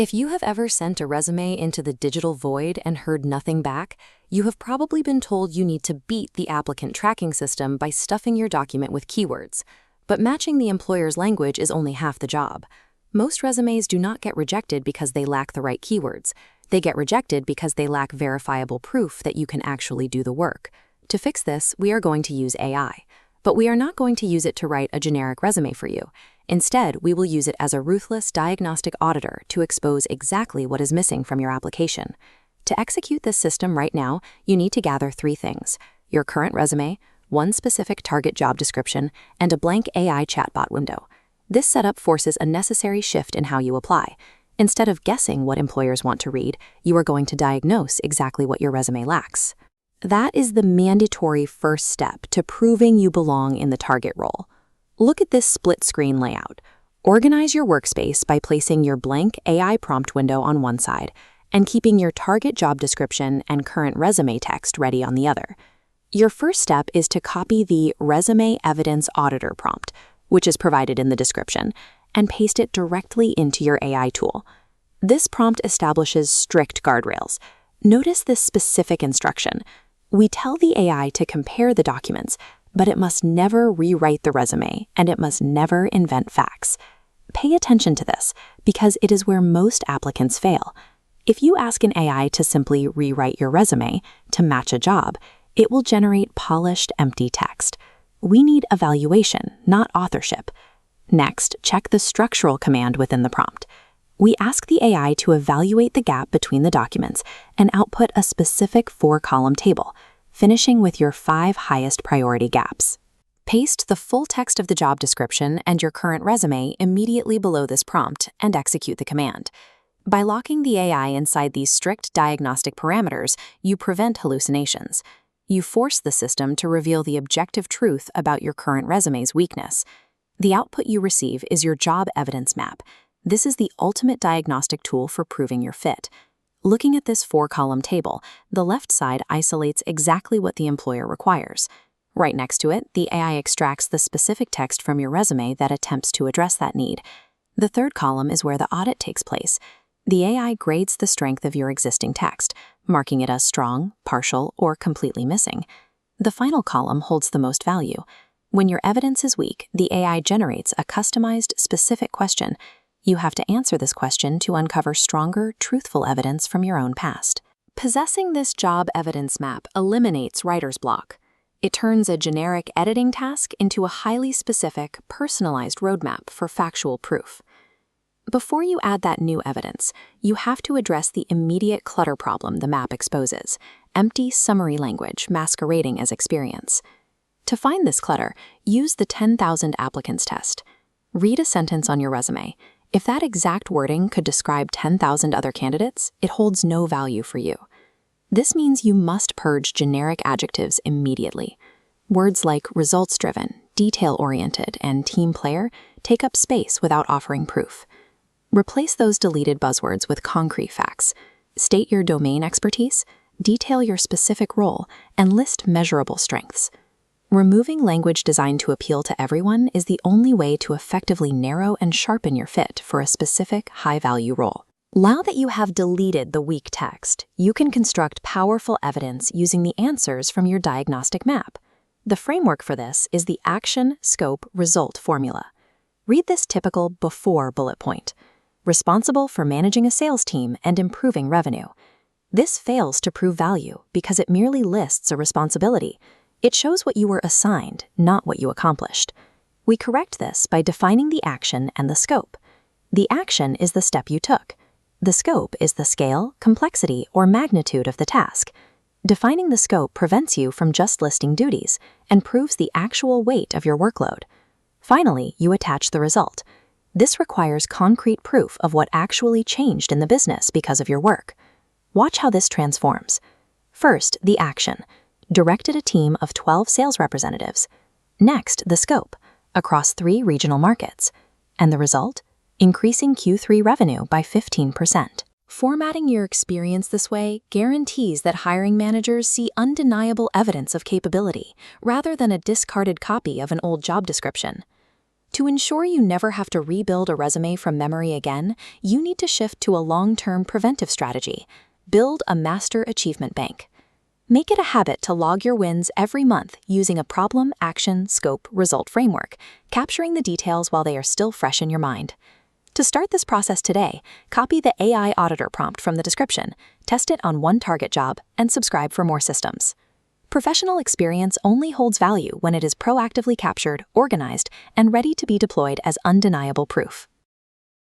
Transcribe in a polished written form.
If you have ever sent a resume into the digital void and heard nothing back, you have probably been told you need to beat the applicant tracking system by stuffing your document with keywords. But matching the employer's language is only half the job. Most resumes do not get rejected because they lack the right keywords. They get rejected because they lack verifiable proof that you can actually do the work. To fix this, we are going to use AI. But we are not going to use it to write a generic resume for you. Instead, we will use it as a ruthless diagnostic auditor to expose exactly what is missing from your application. To execute this system right now, you need to gather 3 things: your current resume, one specific target job description, and a blank AI chatbot window. This setup forces a necessary shift in how you apply. Instead of guessing what employers want to read, you are going to diagnose exactly what your resume lacks. That is the mandatory first step to proving you belong in the target role. Look at this split-screen layout. Organize your workspace by placing your blank AI prompt window on one side and keeping your target job description and current resume text ready on the other. Your first step is to copy the Resume Evidence Auditor prompt, which is provided in the description, and paste it directly into your AI tool. This prompt establishes strict guardrails. Notice this specific instruction. We tell the AI to compare the documents, but it must never rewrite the resume, and it must never invent facts. Pay attention to this, because it is where most applicants fail. If you ask an AI to simply rewrite your resume to match a job, it will generate polished, empty text. We need evaluation, not authorship. Next, check the structural command within the prompt. We ask the AI to evaluate the gap between the documents and output a specific 4-column table, finishing with your 5 highest priority gaps. Paste the full text of the job description and your current resume immediately below this prompt and execute the command. By locking the AI inside these strict diagnostic parameters, you prevent hallucinations. You force the system to reveal the objective truth about your current resume's weakness. The output you receive is your job evidence map. This is the ultimate diagnostic tool for proving your fit. Looking at this 4-column table, the left side isolates exactly what the employer requires. Right next to it, the AI extracts the specific text from your resume that attempts to address that need. The 3rd column is where the audit takes place. The AI grades the strength of your existing text, marking it as strong, partial, or completely missing. The final column holds the most value. When your evidence is weak, the AI generates a customized, specific question. You have to answer this question to uncover stronger, truthful evidence from your own past. Possessing this job evidence map eliminates writer's block. It turns a generic editing task into a highly specific, personalized roadmap for factual proof. Before you add that new evidence, you have to address the immediate clutter problem the map exposes: empty summary language masquerading as experience. To find this clutter, use the 10,000 applicants test. Read a sentence on your resume. If that exact wording could describe 10,000 other candidates, it holds no value for you. This means you must purge generic adjectives immediately. Words like results-driven, detail-oriented, and team player take up space without offering proof. Replace those deleted buzzwords with concrete facts. State your domain expertise, detail your specific role, and list measurable strengths. Removing language designed to appeal to everyone is the only way to effectively narrow and sharpen your fit for a specific high-value role. Now that you have deleted the weak text, you can construct powerful evidence using the answers from your diagnostic map. The framework for this is the action, scope, result formula. Read this typical before bullet point. Responsible for managing a sales team and improving revenue. This fails to prove value because it merely lists a responsibility. It shows what you were assigned, not what you accomplished. We correct this by defining the action and the scope. The action is the step you took. The scope is the scale, complexity, or magnitude of the task. Defining the scope prevents you from just listing duties and proves the actual weight of your workload. Finally, you attach the result. This requires concrete proof of what actually changed in the business because of your work. Watch how this transforms. First, the action. Directed a team of 12 sales representatives. Next, the scope, across 3 regional markets. And the result? Increasing Q3 revenue by 15%. Formatting your experience this way guarantees that hiring managers see undeniable evidence of capability, rather than a discarded copy of an old job description. To ensure you never have to rebuild a resume from memory again, you need to shift to a long-term preventive strategy. Build a master achievement bank. Make it a habit to log your wins every month using a problem, action, scope, result framework, capturing the details while they are still fresh in your mind. To start this process today, copy the AI Auditor prompt from the description, test it on one target job, and subscribe for more systems. Professional experience only holds value when it is proactively captured, organized, and ready to be deployed as undeniable proof.